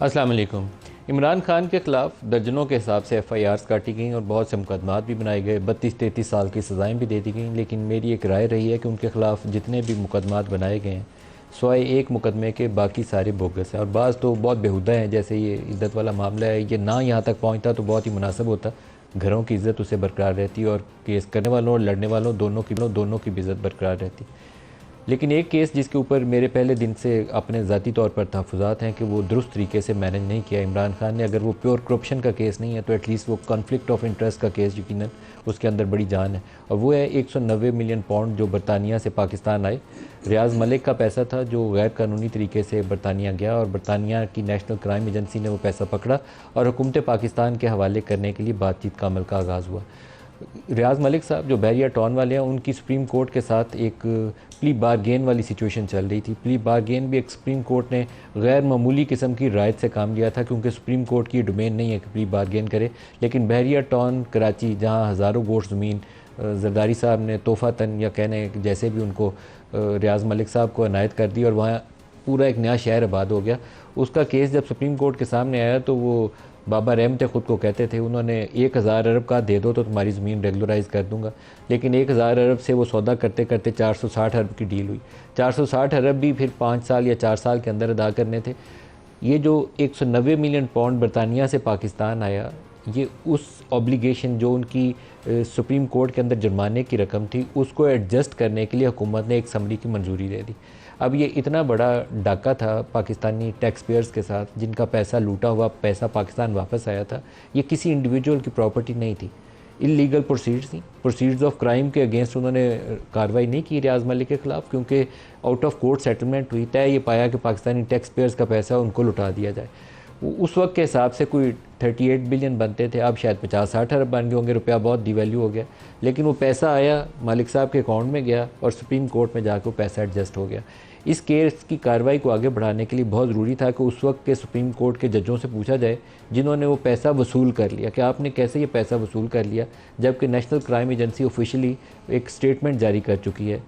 अस्सलाम वालेकुम। इमरान खान के ख़िलाफ़ दर्जनों के हिसाब से एफ़आईआर्स काटी गई और बहुत से मुकदमात भी बनाए गए, 32-33 साल की सज़ाएँ भी दे दी गई। लेकिन मेरी एक राय रही है कि उनके ख़िलाफ़ जितने भी मुकदमात बनाए गए हैं, सिवाय एक मुकदमे के बाकी सारे बोगस हैं और बाज़ तो बहुत बेहुदा हैं। जैसे ये इज़्ज़त वाला मामला है, ये ना यहाँ तक पहुँचता तो बहुत ही मुनासिब होता। घरों की इज़्ज़त उसे बरकरार रहती और केस करने वालों और लड़ने वालों दोनों की भी इज़्ज़त बरकरार रहती। लेकिन एक केस जिसके ऊपर मेरे पहले दिन से अपने ज़ाती तौर पर तहफ़्फ़ुज़ात हैं कि वो दुरुस्त तरीके से मैनेज नहीं किया इमरान खान ने। अगर वो प्योर करप्शन का केस नहीं है तो एटलीस्ट वो कॉन्फ्लिक्ट ऑफ इंटरेस्ट का केस यकीनन उसके अंदर बड़ी जान है। और वो है 190 मिलियन पाउंड जो बरतानिया से पाकिस्तान आए। रियाज़ मलिक का पैसा था जो गैर कानूनी तरीके से बरतानिया गया और बरतानिया की नेशनल क्राइम एजेंसी ने वो पैसा पकड़ा और हुकूमत पाकिस्तान के हवाले करने के लिए बातचीत का अमल का आगाज़ हुआ। रियाज़ मलिक साहब जो बहरिया टाउन वाले हैं, उनकी सुप्रीम कोर्ट के साथ एक प्ली बारगेन वाली सिचुएशन चल रही थी। प्ली बारगेन भी एक सुप्रीम कोर्ट ने गैर मामूली किस्म की रायत से काम लिया था, क्योंकि सुप्रीम कोर्ट की डोमेन नहीं है कि प्ली बारगेन करे। लेकिन बहरिया टाउन कराची, जहाँ हज़ारों गोश ज़मीन जरदारी साहब ने तोहफ़ातन या कहने जैसे भी उनको रियाज़ मलिक साहब को अनायत कर दी और वहाँ पूरा एक नया शहर आबाद हो गया। उसका केस जब सुप्रीम कोर्ट के सामने आया तो वो बाबा रहमत ख़ुद को कहते थे, उन्होंने 1000 अरब का दे दो तो तुम्हारी ज़मीन रेगुलराइज़ कर दूंगा। लेकिन 1000 अरब से वो सौदा करते करते 460 अरब की डील हुई। 460 अरब भी फिर 5 साल या 4 साल के अंदर अदा करने थे। ये जो 190 मिलियन पाउंड बरतानिया से पाकिस्तान आया, ये उस ऑब्लिगेशन जो उनकी सुप्रीम कोर्ट के अंदर जुर्माने की रकम थी उसको एडजस्ट करने के लिए हुकूमत ने एक समरी की मंजूरी दे दी। अब ये इतना बड़ा डाका था पाकिस्तानी टैक्स पेयर्स के साथ, जिनका पैसा लूटा हुआ पैसा पाकिस्तान वापस आया था। ये किसी इंडिविजुअल की प्रॉपर्टी नहीं थी, इलीगल प्रोसीड्स थी, प्रोसीड्स ऑफ क्राइम के अगेंस्ट उन्होंने कार्रवाई नहीं की रियाज़ मलिक के ख़िलाफ़, क्योंकि आउट ऑफ कोर्ट सेटलमेंट हुई। तय ये पाया कि पाकिस्तानी टैक्स पेयर्स का पैसा उनको लुटा दिया जाए। उस वक्त के हिसाब से कोई 38 बिलियन बनते थे, अब शायद 50-60 अरब बन गए होंगे। रुपया बहुत डिवैल्यू हो गया। लेकिन वो पैसा आया, मलिक साहब के अकाउंट में गया और सुप्रीम कोर्ट में जाकर वो पैसा एडजस्ट हो गया। इस केस की कार्रवाई को आगे बढ़ाने के लिए बहुत ज़रूरी था कि उस वक्त के सुप्रीम कोर्ट के जजों से पूछा जाए जिन्होंने वो पैसा वसूल कर लिया कि आपने कैसे ये पैसा वसूल कर लिया, जबकि नेशनल क्राइम एजेंसी ऑफिशियली एक स्टेटमेंट जारी कर चुकी है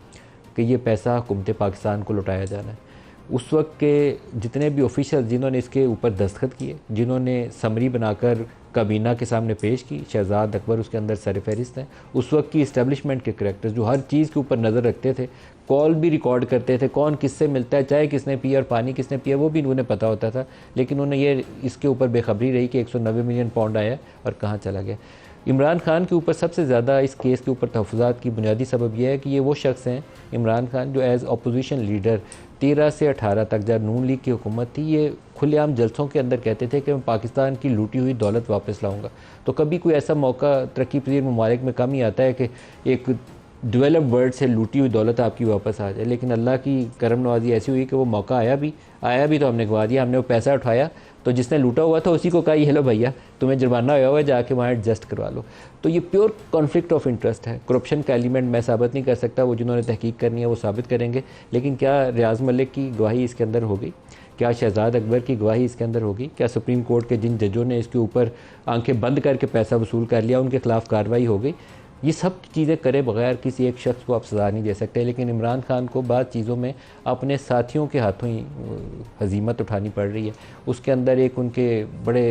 कि ये पैसा हुकूमत पाकिस्तान को लौटाया जाना है। उस वक्त के जितने भी ऑफिशियल जिन्होंने इसके ऊपर दस्तखत किए, जिन्होंने समरी बनाकर काबीना के सामने पेश की, शहजाद अकबर उसके अंदर सरफहरिस्त हैं। उस वक्त की इस्टेब्लिशमेंट के करैक्टर्स जो हर चीज़ के ऊपर नज़र रखते थे, कॉल भी रिकॉर्ड करते थे, कौन किससे मिलता है, चाय किसने पिया और पानी किसने पिया वो भी उन्हें पता होता था। लेकिन उन्हें ये इसके ऊपर बेखबरी रही कि 190 मिलियन पाउंड आया और कहाँ चला गया। इमरान खान के ऊपर सबसे ज़्यादा इस केस के ऊपर तहफ़्फ़ुज़ात की बुनियादी सबब यह है कि ये वो शख्स हैं, इमरान खान, जो एज़ अपोजिशन लीडर 13 से 18 तक जब नून लीग की हुकूमत थी, ये खुलेआम जलसों के अंदर कहते थे कि मैं पाकिस्तान की लूटी हुई दौलत वापस लाऊंगा। तो कभी कोई ऐसा मौका तरक्की पजीर ममालिक में कम ही आता है कि एक डेवलप वर्ल्ड से लूटी हुई दौलत आपकी वापस आ जाए। लेकिन अल्लाह की करम नवाजी ऐसी हुई कि वो मौका आया भी तो हमने गवा दिया। हमने वो पैसा उठाया तो जिसने लूटा हुआ था उसी को कहा ये लो भैया तुम्हें जुर्माना हुआ है, जाके वहाँ एडजस्ट करवा लो। तो ये प्योर कॉन्फ्लिक्ट ऑफ इंटरेस्ट है। करप्शन का एलिमेंट मैं साबित नहीं कर सकता, वो जिन्होंने तहकीक करनी है वो साबित करेंगे। लेकिन क्या रियाज़ मलिक की गवाही इसके अंदर हो गई? क्या शहजाद अकबर की गवाही इसके अंदर होगी? क्या सुप्रीम कोर्ट के जिन जजों ने इसके ऊपर आंखें बंद करके पैसा वसूल कर लिया उनके खिलाफ कार्रवाई हो गई? ये सब चीज़ें करे बगैर किसी एक शख्स को आप सज़ा नहीं दे सकते। लेकिन इमरान खान को बाद चीज़ों में अपने साथियों के हाथों ही हज़ीमत उठानी पड़ रही है। उसके अंदर एक उनके बड़े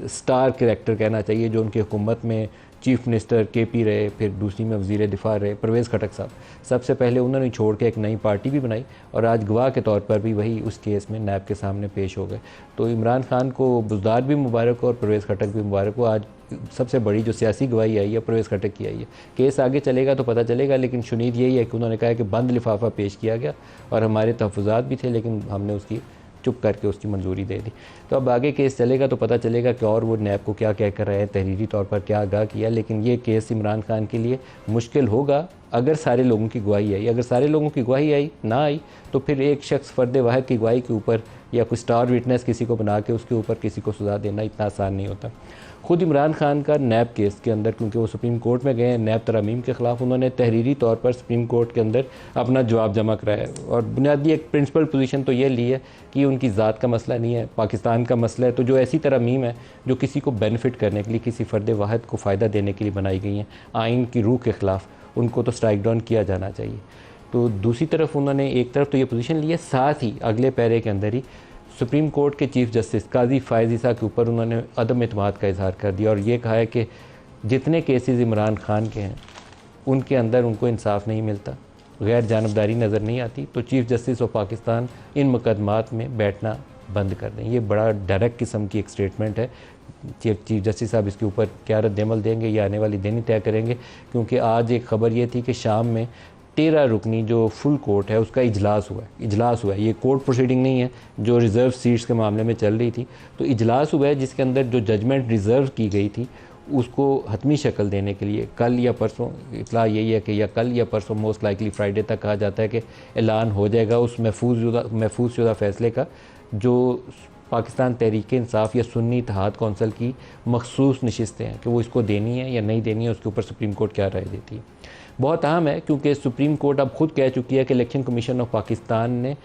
स्टार कैरेक्टर कहना चाहिए, जो उनकी हुकूमत में चीफ़ मिनिस्टर KP रहे, फिर दूसरी में वज़ीर दिफा रहे, परवेज़ खटक साहब। सबसे पहले उन्होंने छोड़ के एक नई पार्टी भी बनाई और आज गवाह के तौर पर भी वही उस केस में नैब के सामने पेश हो गए। तो इमरान खान को बुज़दार भी मुबारक हो और परवेज़ खटक भी मुबारक हो। आज सबसे बड़ी जो सियासी गवाही आई है परवेज़ खटक की आई है। केस आगे चलेगा तो पता चलेगा, लेकिन शुनीद यही है कि उन्होंने कहा कि बंद लिफाफा पेश किया गया और हमारे तहफ़्फ़ुज़ात भी थे, लेकिन हमने उसकी चुप करके उसकी मंजूरी दे दी। तो अब आगे केस चलेगा तो पता चलेगा कि और वो नैब को क्या कह कर रहे हैं, तहरीरी तौर पर क्या आगाह किया। लेकिन ये केस इमरान खान के लिए मुश्किल होगा अगर सारे लोगों की गवाही आई। अगर सारे लोगों की गवाही आई ना आई तो फिर एक शख्स फ़र्द वाहिद की गवाही के ऊपर या कोई स्टार विटनेस किसी को बना के उसके ऊपर किसी को सज़ा देना इतना आसान नहीं होता। ख़ुद इमरान खान का नैब केस के अंदर, क्योंकि वो सुप्रीम कोर्ट में गए हैं नैब तरमीम के ख़िलाफ़, उन्होंने तहरीरी तौर पर सुप्रीम कोर्ट के अंदर अपना जवाब जमा कराया है। और बुनियादी एक प्रिंसिपल पोजीशन तो ये ली है कि उनकी ज़ात का मसला नहीं है, पाकिस्तान का मसला है। तो जो ऐसी तरमीम है जो किसी को बेनिफिट करने के लिए, किसी फ़र्द वाहिद को फ़ायदा देने के लिए बनाई गई हैं, आइन की रूह के ख़िलाफ़, उनको तो स्ट्राइक डाउन किया जाना चाहिए। तो दूसरी तरफ उन्होंने एक तरफ तो ये पोजीशन ली है, साथ ही अगले पैरे के अंदर ही सुप्रीम कोर्ट के चीफ जस्टिस काजी फ़ायज़ ईसा के ऊपर उन्होंने अदम एतमाद का इजहार कर दिया और ये कहा है कि जितने केसेस इमरान खान के हैं उनके अंदर उनको इंसाफ नहीं मिलता, गैर जानबदारी नज़र नहीं आती, तो चीफ जस्टिस ऑफ पाकिस्तान इन मुकदमात में बैठना बंद कर दें। ये बड़ा डायरेक्ट किस्म की एक स्टेटमेंट है। चीफ जस्टिस साहब इसके ऊपर क्या रद्द-ए-अमल देंगे ये आने वाली दिन ही तय करेंगे, क्योंकि आज एक ख़बर ये थी कि शाम में 13 रुकनी जो फुल कोर्ट है उसका इजलास हुआ है। ये कोर्ट प्रोसीडिंग नहीं है जो रिज़र्व सीट्स के मामले में चल रही थी, तो इजलास हुआ है जिसके अंदर जो जजमेंट रिज़र्व की गई थी उसको हतमी शक्ल देने के लिए कल या परसों, इतला यही है कि या कल या परसों, मोस्ट लाइकली फ्राइडे तक कहा जाता है कि ऐलान हो जाएगा उस महफूज शुदा फ़ैसले का जो पाकिस्तान तहरीक इंसाफ या सुन्नी इत्तेहाद कौंसिल की मखसूस नशिस्तें हैं कि वो इसको देनी है या नहीं देनी है, उसके ऊपर सुप्रीम कोर्ट क्या राय देती है। बहुत अहम है क्योंकि सुप्रीम कोर्ट अब खुद कह चुकी है कि इलेक्शन कमीशन ऑफ पाकिस्तान ने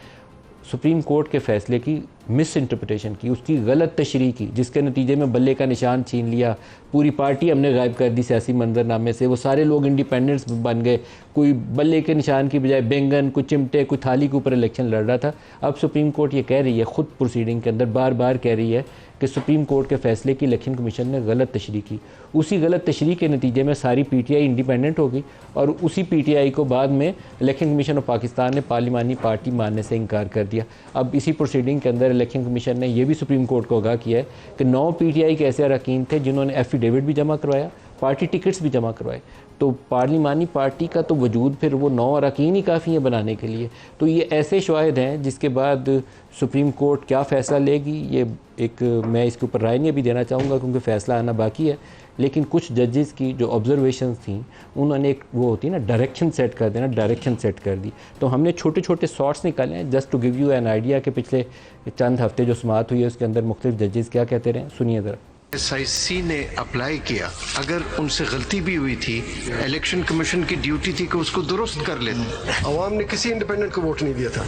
सुप्रीम कोर्ट के फ़ैसले की मिस इंटरप्रटेशन की, उसकी गलत तशरीह की, जिसके नतीजे में बल्ले का निशान छीन लिया, पूरी पार्टी हमने गायब कर दी सियासी मंजरनामे से, वो सारे लोग इंडिपेंडेंट्स बन गए, कोई बल्ले के निशान की बजाय बैंगन, कोई चिमटे, कोई थाली के ऊपर इलेक्शन लड़ रहा था। अब सुप्रीम कोर्ट ये कह रही है, ख़ुद प्रोसीडिंग के अंदर बार बार कह रही है कि सुप्रीम कोर्ट के फ़ैसले की इलेक्शन कमीशन ने गलत तशरीह की। उसी गलत तशरीह के नतीजे में सारी पीटीआई इंडिपेंडेंट हो गई और उसी पीटीआई को बाद में इलेक्शन कमीशन ऑफ पाकिस्तान ने पार्लिमानी पार्टी मानने से इनकार कर दिया। अब इसी प्रोसीडिंग के अंदर इलेक्शन कमीशन ने यह भी सुप्रीम कोर्ट को आगाह किया है कि 9 पीटीआई के ऐसे अरकान थे जिन्होंने एफिडेविट भी जमा करवाया, पार्टी टिकट्स भी जमा करवाए, तो पार्लिमानी पार्टी का तो वजूद फिर वो 9 अरकान ही काफ़ी हैं बनाने के लिए। तो ये ऐसे शवाहिद हैं जिसके बाद सुप्रीम कोर्ट क्या फ़ैसला लेगी, ये एक मैं इसके ऊपर राय नहीं अभी देना चाहूँगा क्योंकि फ़ैसला आना बाकी है, लेकिन कुछ जजेस की जो ऑब्जर्वेशंस थी उन्होंने एक वो होती है ना डायरेक्शन सेट कर देना, डायरेक्शन सेट कर दी। तो हमने छोटे छोटे शॉर्ट्स निकाले हैं just to give you an idea कि पिछले चंद हफ्ते जो समाअत हुई है उसके अंदर मुख्तलिफ जजेस क्या कहते रहे, सुनिए ज़रा। SIC ने अप्लाई किया, अगर उनसे गलती भी हुई थी, इलेक्शन कमीशन की ड्यूटी थी कि उसको दुरुस्त कर लेते। अवाम ने किसी इंडिपेंडेंट को वोट नहीं दिया था,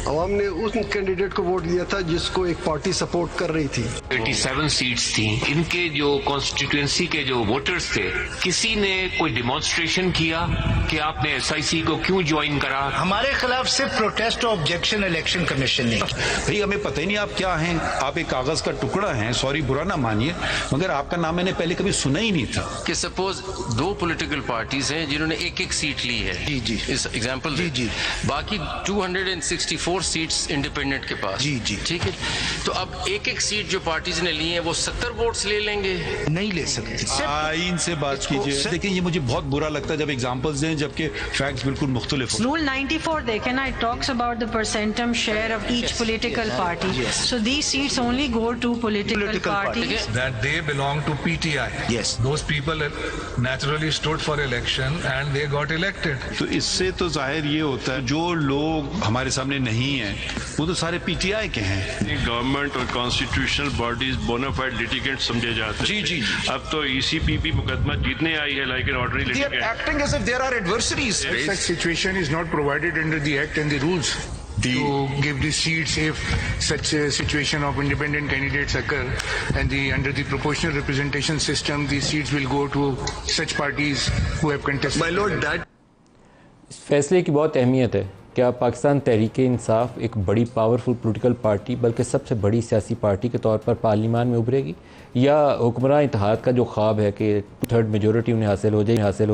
अवाम ने उस कैंडिडेट को वोट दिया था जिसको एक पार्टी सपोर्ट कर रही थी। 87 सीट्स थी, इनके जो कॉन्स्टिट्यूएंसी के जो वोटर्स थे, किसी ने कोई डिमॉन्स्ट्रेशन किया कि आपने SIC को क्यों ज्वाइन करा? हमारे खिलाफ सिर्फ प्रोटेस्ट और ऑब्जेक्शन इलेक्शन कमीशन ने। भाई हमें पता ही नहीं आप क्या हैं, आप एक कागज का टुकड़ा हैं, सॉरी बुरा ना मानिए, मगर आपका नाम मैंने पहले कभी सुना ही नहीं था। कि सपोज 2 पॉलिटिकल पार्टीज हैं जिन्होंने एक सीट ली है, जी जी, इस एग्जांपल जी, बाकी 264 सीट्स इंडिपेंडेंट के पास, जी, ठीक है। तो अब एक सीट जो पार्टीज ने ली है वो 70 वोट्स ले लेंगे? नहीं ले सकते। आइन से बात कीजिए। देखिए ये मुझे बहुत बुरा लगता है जब एग्जांपल्स दें जबकि फैक्ट्स बिल्कुल मुख्तलिफ हो। Rule 94 देखें ना, it talks about the percentum share of each political party. So these seats only go to political parties. That they belong to PTI. Yes. Those people naturally stood for election and they got elected. तो इससे तो जाहिर ये होता है जो लोग हमारे सामने नहीं हैं वो तो सारे पीटीआई के हैं। गवर्नमेंट और कॉन्स्टिट्यूशनल बॉडीज बोनाफाइड लिटिगेंट समझे जाते हैं। जी। अब तो ECPP मुकदमा जीतने आई है like an ordinary litigant. Acting as if there are adversaries. Such situation is not provided under the act and the rules to give the seats if such a situation of independent candidates occur, and under the proportional representation system the seats will go to such parties who have contested. My lord, that इस फैसले की बहुत अहमियत है। क्या पाकिस्तान तहरीक इंसाफ एक बड़ी powerful political party बल्कि सबसे बड़ी सियासी पार्टी के तौर पर पार्लिमान में उभरेगी, या हुक्मरान इत्तेहाद का जो ख्वाब है कि 2/3 मेजोरिटी उन्हें हासिल हो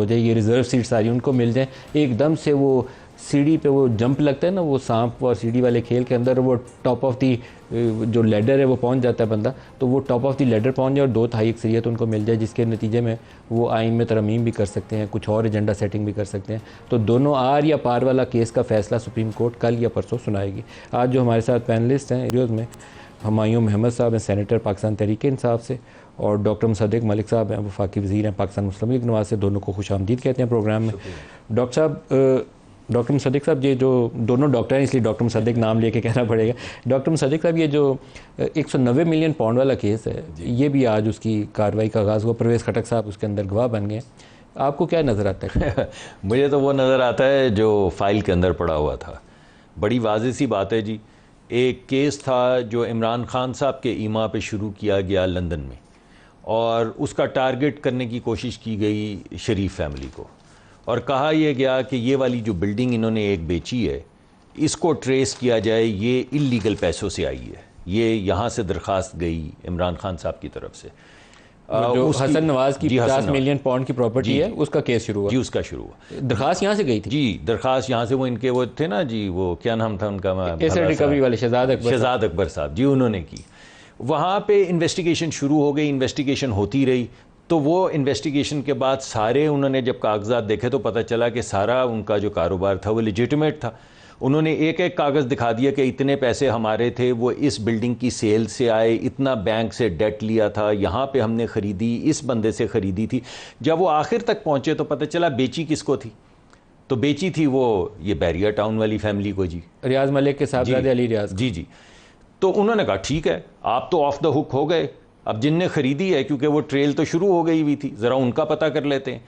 जाए, ये रिज़र्व सीट सारी उनको मिल जाए, एकदम से वो सीढ़ी पे वो जंप लगता है ना, वो सांप और सीढ़ी वाले खेल के अंदर वो टॉप ऑफ दी जो लेडर है वो पहुंच जाता है बंदा, तो वो टॉप ऑफ दी लेडर पहुंच जाए और 2/3 अक्सरियत उनको मिल जाए, जिसके नतीजे में वो आइन में तरमीम भी कर सकते हैं, कुछ और एजेंडा सेटिंग भी कर सकते हैं। तो दोनों आर या पार वाला केस का फ़ैसला सुप्रीम कोर्ट कल या परसों सुनाएगी। आज जो हमारे साथ पैनलिस्ट हैं एरियोज़ में, हुमायूं अहमद साहब हैं सेनेटर पाकिस्तान तहरीक इंसाफ से, और डॉक्टर मुसद्दिक मलिक साहब हैं वफाकी वज़ीर हैं पाकिस्तान मुस्लिम लीग नवाज़ से। दोनों को खुशामदीद कहते हैं प्रोग्राम में। डॉक्टर मुसद्दिक साहब, ये जो दोनों डॉक्टर हैं इसलिए डॉक्टर मुसद्दिक नाम लेके कहना पड़ेगा। डॉक्टर मुसद्दिक साहब, ये जो 190 मिलियन पाउंड वाला केस है, ये भी आज उसकी कार्रवाई का आगाज़ हुआ। परवेज़ खटक साहब उसके अंदर गवाह बन गए। आपको क्या नज़र आता है? मुझे तो वो नज़र आता है जो फाइल के अंदर पड़ा हुआ था। बड़ी वाज़ेह सी बात है जी। एक केस था जो इमरान खान साहब के ईमा पे शुरू किया गया लंदन में, और उसका टारगेट करने की कोशिश की गई शरीफ फैमिली को, और कहा यह गया कि ये वाली जो बिल्डिंग इन्होंने एक बेची है इसको ट्रेस किया जाए, ये इल्लीगल पैसों से आई है, ये यहाँ से दरख्वास्त गई इमरान खान साहब की तरफ से। जो हसन नवाज की 50 मिलियन पाउंड की प्रॉपर्टी है उसका केस शुरू हुआ जी, उसका शुरू हुआ। दरखास्त यहाँ से गई थी जी, दरखास्त यहाँ से, वो इनके वो थे ना जी, वो क्या नाम था उनका, एसेट रिकवरी वाले शहजाद अकबर साहब जी, उन्होंने की। वहाँ पे इन्वेस्टिगेशन शुरू हो गई, इन्वेस्टिगेशन होती रही। तो वो इन्वेस्टिगेशन के बाद सारे उन्होंने जब कागजात देखे तो पता चला कि सारा उनका जो कारोबार था वो लेजिटिमेट था। उन्होंने एक एक कागज़ दिखा दिया कि इतने पैसे हमारे थे, वो इस बिल्डिंग की सेल से आए, इतना बैंक से डेट लिया था, यहाँ पे हमने ख़रीदी, इस बंदे से ख़रीदी थी। जब वो आखिर तक पहुँचे तो पता चला बेची किसको थी, तो बेची थी वो ये बैरिया टाउन वाली फैमिली को जी, रियाज मलिक के साहबजादे अली रियाज जी जी। तो उन्होंने कहा ठीक है, आप तो ऑफ द हुक हो गए, अब जिनने ख़रीदी है, क्योंकि वो ट्रेल तो शुरू हो गई हुई थी, ज़रा उनका पता कर लेते हैं।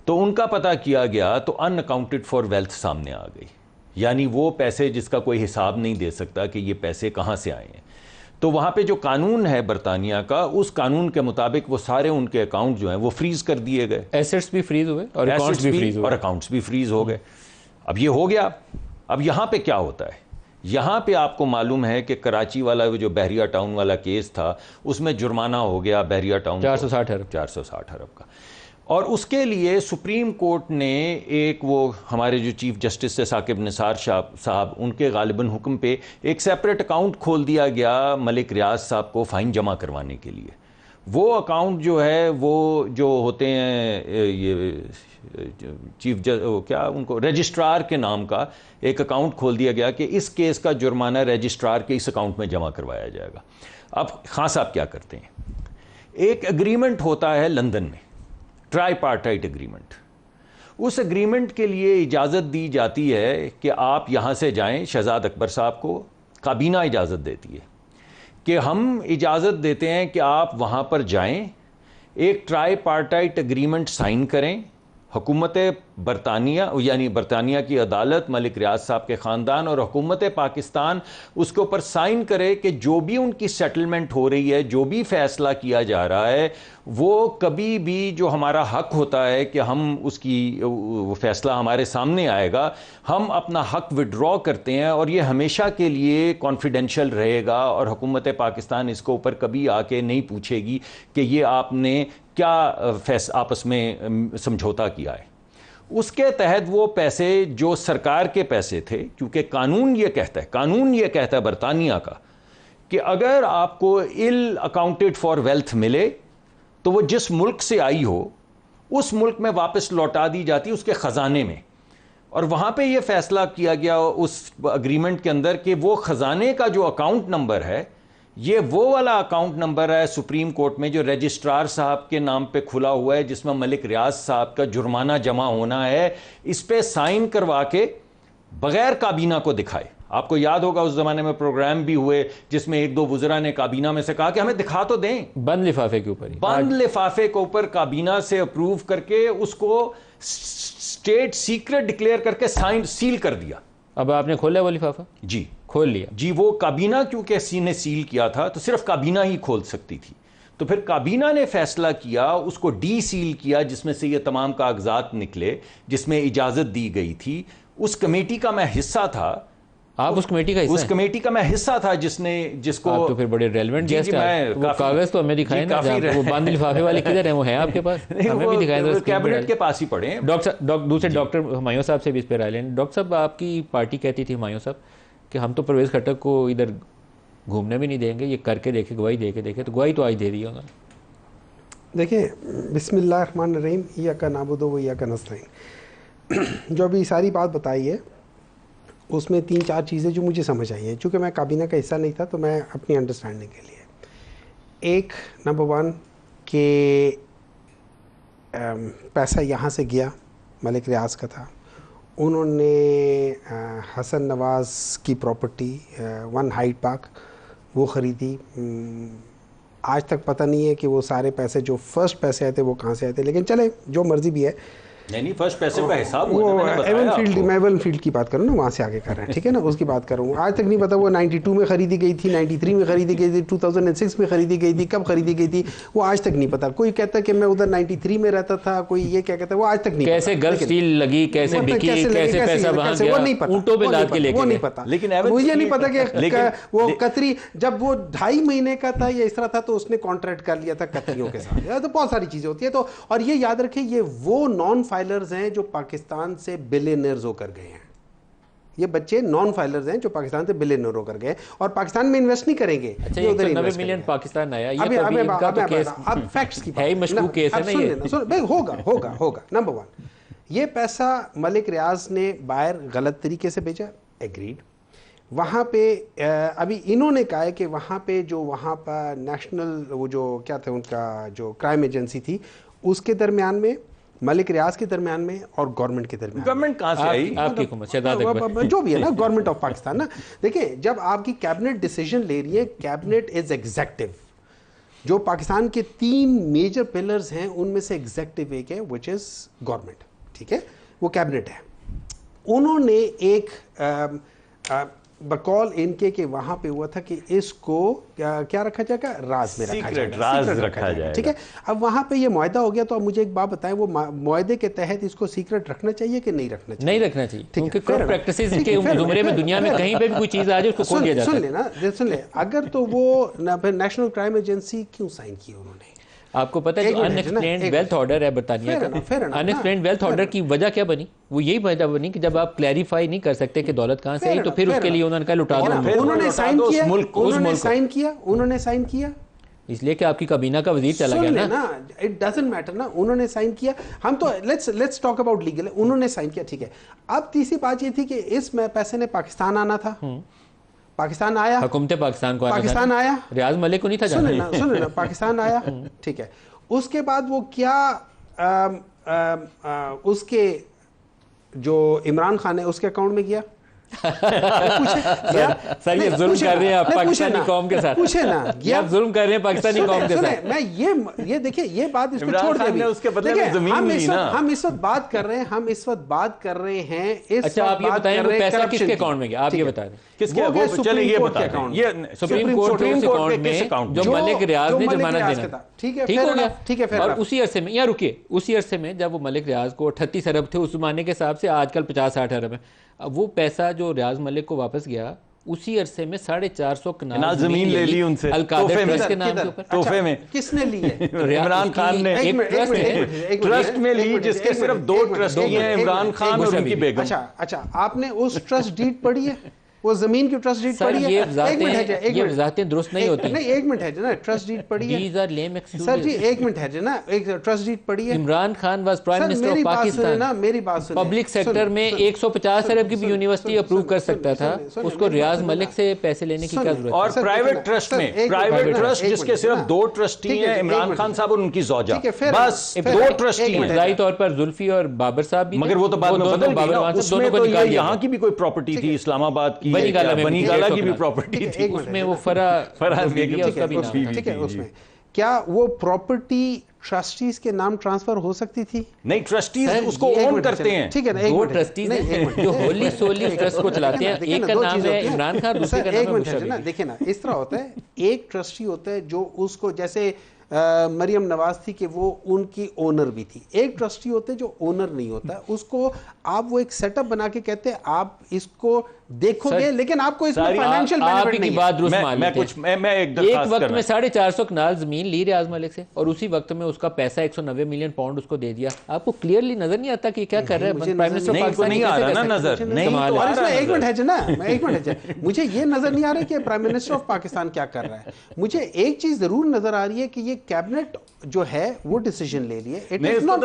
तो उनका पता किया गया तो अनअकाउंटेड फॉर वेल्थ सामने आ गई, यानी वो पैसे जिसका कोई हिसाब नहीं दे सकता कि ये पैसे कहाँ से आए हैं। तो वहाँ पे जो कानून है बरतानिया का, उस कानून के मुताबिक वो सारे उनके अकाउंट जो हैं वो फ्रीज कर दिए गए, एसेट्स भी फ्रीज हुए और अकाउंट्स भी फ्रीज हुए, और अकाउंट्स भी फ्रीज हो गए। अब ये हो गया। अब यहाँ पे क्या होता है, यहाँ पे आपको मालूम है कि कराची वाला जो बहरिया टाउन वाला केस था उसमें जुर्माना हो गया बहरिया टाउन 460 अरब का। और उसके लिए सुप्रीम कोर्ट ने एक, वो हमारे जो चीफ जस्टिस थे साकिब निसार साहब, उनके गालिबन हुक्म पे एक सेपरेट अकाउंट खोल दिया गया मलिक रियाज साहब को फ़ाइन जमा करवाने के लिए। वो अकाउंट जो है वो जो होते हैं ये चीफ क्या उनको रजिस्ट्रार के नाम का एक अकाउंट खोल दिया गया कि इस केस का जुर्माना रजिस्ट्रार के इस अकाउंट में जमा करवाया जाएगा। अब खान साहब क्या करते हैं, एक एग्रीमेंट होता है लंदन में, ट्राईपार्टाइट एग्रीमेंट। उस एग्रीमेंट के लिए इजाज़त दी जाती है कि आप यहाँ से जाएं, शहजाद अकबर साहब को काबीना इजाज़त देती है कि हम इजाज़त देते हैं कि आप वहाँ पर जाएं, एक ट्राईपार्टाइट एग्रीमेंट साइन करें, हुकूमत बरतानिया यानी बरतानिया की अदालत, मलिक रियाज साहब के ख़ानदान और हुकूमत पाकिस्तान उसके ऊपर साइन करे कि जो भी उनकी सेटलमेंट हो रही है, जो भी फ़ैसला किया जा रहा है, वो कभी भी जो हमारा हक होता है कि हम उसकी फ़ैसला हमारे सामने आएगा, हम अपना हक विड्रॉ करते हैं और ये हमेशा के लिए कॉन्फिडेंशियल रहेगा और हुकूमत पाकिस्तान इसको ऊपर कभी आके नहीं पूछेगी कि ये आपने क्या आपस में समझौता किया है। उसके तहत वो पैसे जो सरकार के पैसे थे, क्योंकि कानून ये कहता है बरतानिया का कि अगर आपको इल अकाउंटेड फॉर वेल्थ मिले तो वो जिस मुल्क से आई हो उस मुल्क में वापस लौटा दी जाती उसके ख़जाने में। और वहाँ पे ये फैसला किया गया उस अग्रीमेंट के अंदर कि वो ख़जाने का जो अकाउंट नंबर है, ये वो वाला अकाउंट नंबर है सुप्रीम कोर्ट में जो रजिस्ट्रार साहब के नाम पे खुला हुआ है, जिसमें मलिक रियाज साहब का जुर्माना जमा होना है। इस पे साइन करवा के बगैर काबीना को दिखाए। आपको याद होगा उस जमाने में प्रोग्राम भी हुए जिसमें एक दो वुज़रा ने काबीना में से कहा कि हमें दिखा तो दें, बंद लिफाफे के ऊपर, बंद लिफाफे के ऊपर काबीना से अप्रूव करके उसको स्टेट सीक्रेट डिक्लेयर करके साइन सील कर दिया। अब आपने खोला वो लिफाफा? जी खोल लिया जी। वो काबीना क्योंकि सी ने सील किया था तो सिर्फ काबीना ही खोल सकती थी, तो फिर काबीना ने फैसला किया, उसको डी सील किया जिसमें से ये तमाम कागजात निकले जिसमें इजाज़त दी गई थी। उस कमेटी का मैं हिस्सा था। आप उस कमेटी का हिस्सा? उस कमेटी का मैं हिस्सा था जिसको आप तो फिर बड़े रेलेवेंट गेस्ट हैं। वो कागज तो हमें दिखाएं ना, वो बंद लिफाफे वाले किधर हैं? वो हैं आपके पास? हमें भी दिखाएं तो कैबिनेट के पास ही पड़े हैं। दूसरे डॉक्टर हुमायूं साहब से भी इस पर राय लें। डॉक्टर साहब, आपकी पार्टी कहती थी हुमायूं साहब कि हम तो परवेज़ खट्टक को इधर घूमने भी नहीं देंगे, ये करके देखे, गवाही दे के देखे। तो गवाही तो आज दे दी है उन्होंने। देखिए, बिस्मिल्लाहिर्रहमानिर्रहीम, इय्याका नअबुदु व इय्याका नस्तईन। जो अभी सारी बात बताई है उसमें 3-4 चीज़ें जो मुझे समझ आई है, चूँकि मैं काबीना का हिस्सा नहीं था तो मैं अपनी अंडरस्टैंडिंग के लिए, एक नंबर 1 कि पैसा यहाँ से गया, मलिक रियाज का था, उन्होंने हसन नवाज की प्रॉपर्टी 1 हाइड पार्क वो ख़रीदी। आज तक पता नहीं है कि वो सारे पैसे जो फर्स्ट पैसे आए थे वो कहाँ से आए थे, लेकिन चले जो मर्ज़ी भी है, नहीं फर्स्ट पैसे का हिसाब वो हुआ था, मैंने बताया आपको। मैं एवन फील्ड की बात करूँ ना, वहाँ से आगे कर रहे हैं, ठीक है ना, उसकी बात करूँ। आज तक नहीं पता वो 92 में खरीदी गई थी, 93 में खरीदी गई थी, 2006 में खरीदी गई थी, कब खरीदी गई थी वो आज तक नहीं पता। कोई कहता है कि मैं उधर 93 में रहता था, कोई ये क्या कहता है, वो आज तक नहीं कैसे गल्फ स्टील लगी, कैसे बिकी, कैसे पैसा वहां गया, वो नहीं पता, ऊंटों पे लाद के लेके वो नहीं गए। पता। लेकिन मुझे नहीं पता कि वो कतरी जब वो 2.5 महीने का था या इस तरह था तो उसने कॉन्ट्रैक्ट कर लिया था कतरियों के साथ। तो बहुत सारी चीजें होती है। तो और ये याद रखें, ये वो नॉन फाइलर्स हैं जो पाकिस्तान से बिलियनर्स होकर गए हैं। ये बच्चे नॉन फाइलर्स हैं जो पाकिस्तान से बिलियनर होकर गए और पाकिस्तान में इन्वेस्ट नहीं करेंगे। अच्छा, ये उधर 190 मिलियन पाकिस्तान आया, ये अबे कभी इनका तो केस अब फैक्ट्स की है ही, मशकूक केस है ना ये। सुन होगा। नंबर 1, ये पैसा मलिक रियाज ने बाहर गलत तरीके से भेजा, एग्रीड। वहाँ पे अभी इन्होंने कहा है कि वहाँ पे जो वहाँ पर नेशनल वो जो क्या था उनका जो क्राइम एजेंसी थी उसके दरमियान में, मलिक रियाज के दरमियान में और गवर्नमेंट के दरमियान। गवर्नमेंट कहाँ से आई? आपकी हुकूमत, शहजाद अकबर, जो भी है ना, गवर्नमेंट ऑफ पाकिस्तान ना। देखिए, जब आपकी कैबिनेट डिसीजन ले रही है, कैबिनेट इज एग्जेक्टिव। जो पाकिस्तान के 3 मेजर पिलर्स हैं उनमें से एग्जेक्टिव एक है विच इज गवर्नमेंट, ठीक है, वो कैबिनेट है। उन्होंने एक बकौल इनके के वहां पे हुआ था कि इसको क्या रखा जाएगा, राज में रखा जाएगा, राज रखा जाएगा, ठीक है। अब वहां पे ये मुआहदा हो गया, तो अब मुझे एक बात बताएं, वो मुआहदे के तहत इसको सीक्रेट रखना चाहिए कि नहीं रखना चाहिए? नहीं रखना चाहिए, क्योंकि करप्ट प्रैक्टिसेस इनके जुमरे में दुनिया में कहीं पे भी कोई चीज आ जाए उसको खोल दिया जाता है। सुन ले, अगर तो वो नेशनल क्राइम एजेंसी क्यों साइन की उन्होंने? आपको पता है जो अनएक्सप्लेन्ड वेल्थ ऑर्डर है बरतानिया का, अनएक्सप्लेन्ड वेल्थ ऑर्डर की वजह क्या बनी? वो यही वजह बनी कि जब आप क्लैरिफाई नहीं कर सकते कि दौलत कहां से आई, तो फिर उसके लिए उन्होंने कहा लुटा दो। उन्होंने साइन किया, उन्होंने साइन किया इसलिए कि आपकी काबीना का वजीर चला गया ना। इट डजंट मैटर ना, उन्होंने साइन किया। हम तो लेट्स टॉक अबाउट लीगल। उन्होंने साइन किया, ठीक है। अब तीसरी बात ये थी कि इस पैसे ने पाकिस्तान आना था, पाकिस्तान आया, हुकूमत पाकिस्तान को पाकिस्तान आया, रियाज मलिक को नहीं था जाना। सुन ना, पाकिस्तान आया, ठीक है। उसके बाद वो क्या उसके जो इमरान खान है उसके अकाउंट में गया। सर ये जुल्म कर रहे हैं आप पाकिस्तानी कौम के साथ, पूछे ना, ये आप जुल्म कर रहे हैं पाकिस्तानी कौम के साथ। मैं ये देखिए, ये बात इसको छोड़ दे, उसके बदले में जमीन ली ना। हम इस वक्त बात कर रहे हैं, अच्छा आप ये बताएं वो पैसा किसके अकाउंट में गया, आप ये बता दें किसके? वो चले ये बता दें, ये सुप्रीम कोर्ट के अकाउंट में जो मलिक रियाज ने जमानत देना, ठीक है, ठीक हो गया, ठीक है। और उसी अरसे में, यहाँ रुकिए, उसी अरसे में जब वो मलिक रियाज को 38 अरब थे उस जमाने के हिसाब से, आजकल 50-60 अरब है, वो पैसा जो रियाज मलिक को वापस गया, उसी अरसे में 450 कनाल जमीन ले ली उनसे अलकादर ट्रस्ट के नाम के ऊपर। तोहफे में किसने ली है? इमरान खान ने एक ट्रस्ट में ली, जिसके सिर्फ 2 ट्रस्टी हैं, इमरान खान और उनकी बेगम। अच्छा, आपने उस ट्रस्ट डीड पढ़ी है? वो जमीन की ट्रस्ट डीड पड़ी है? ये वजाहतें दुरुस्त नहीं होती। नहीं, एक मिनट है ना, ट्रस्ट डीड पड़ी है। These are lame excuses. Sir ji एक मिनट है ना, एक ट्रस्ट डीड पड़ी है। Imran Khan was prime minister of Pakistan ना, मेरी बात सुनिए। पब्लिक सेक्टर में 150 अरब की भी यूनिवर्सिटी अप्रूव कर सकता था, उसको रियाज मलिक से पैसे लेने की क्या जरूरत? और प्राइवेट ट्रस्ट में, प्राइवेट ट्रस्ट जिसके सिर्फ 2 ट्रस्टी हैं, इमरान खान साहब और उनकी ज़ौजा, बस 2 ट्रस्टी हैं। इब्तदाई तौर पर जुल्फी और बाबर साहब भी, मगर वो तो बाद में बदल गई ना, उसमें तो यहाँ की भी कोई प्रॉपर्टी थी, इस्लामाबाद की, बनीगाला की भी प्रॉपर्टी थी, उसमें वो फराज बेगम उसका भी नाम था, ठीक है। उसमें क्या वो प्रॉपर्टी ट्रस्टीज के नाम ट्रांसफर हो सकती थी? नहीं, ट्रस्टीज उसको ओन करते हैं, ठीक है ना। 2 ट्रस्टीज जो होली सोली ट्रस्ट को चलाते हैं, एक का नाम है इमरान खान, दूसरे का नाम है मुशर्रफ। देखिए ना, इस तरह होता है, एक ट्रस्टी होता है जो उसको, जैसे मरियम नवाज थी कि वो उनकी ओनर भी थी। एक ट्रस्टी होते हैं जो ओनर नहीं होता, उसको आप वो एक सेटअप बना के कहते हैं आप इसको देखोगे, लेकिन आपको इसमें फाइनेंशियल बेनिफिट नहीं है। मैं एक वक्त में 450 कनाल जमीन ली रियाज मलिक से और उसी वक्त में उसका पैसा 190 मिलियन पाउंड उसको दे दिया। आपको क्लियरली नजर नहीं आता कि क्या कर रहा है प्राइम मिनिस्टर पाकिस्तान? नहीं आ रहा ना नजर, नहीं। और इसमें एक मिनट है ना, एक मिनट है, मुझे ये नजर नहीं आ रहा कि प्राइम मिनिस्टर ऑफ पाकिस्तान क्या कर रहा है। मुझे एक चीज जरूर नजर आ रही है कि ये कैबिनेट जो है वो डिसीजन ले लिए। It is not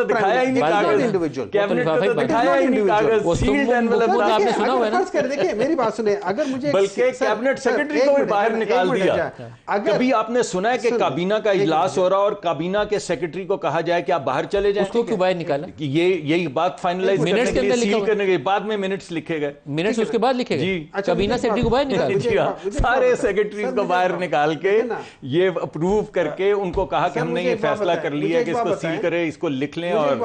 individual. आपने सुना हुआ है ना, सुनिए, मेरी बात सुनिए, अगर मुझे बल्कि कैबिनेट सेक्रेटरी को भी बाहर निकाल दिया। अगर कभी आपने सुना है कि काबीना का इजलास हो रहा और काबीना के सेक्रेटरी को कहा जाए कि आप बाहर चले जाएं? उसको क्यों बाहर निकाला? ये यही बात फाइनलाइज मिनट्स के अंदर सील करने के बाद में मिनट्स लिखे गए। मिनट्स उसके बाद लिखे गए? जी। काबीना सेक्रेटरी को बाहर निकाला? सारे सेक्रेटरी को बाहर निकाल के ये अप्रूव करके उनको कहा कि हमने ये फैसला कर लिया है कि इसको सील करें, इसको लिख लें। और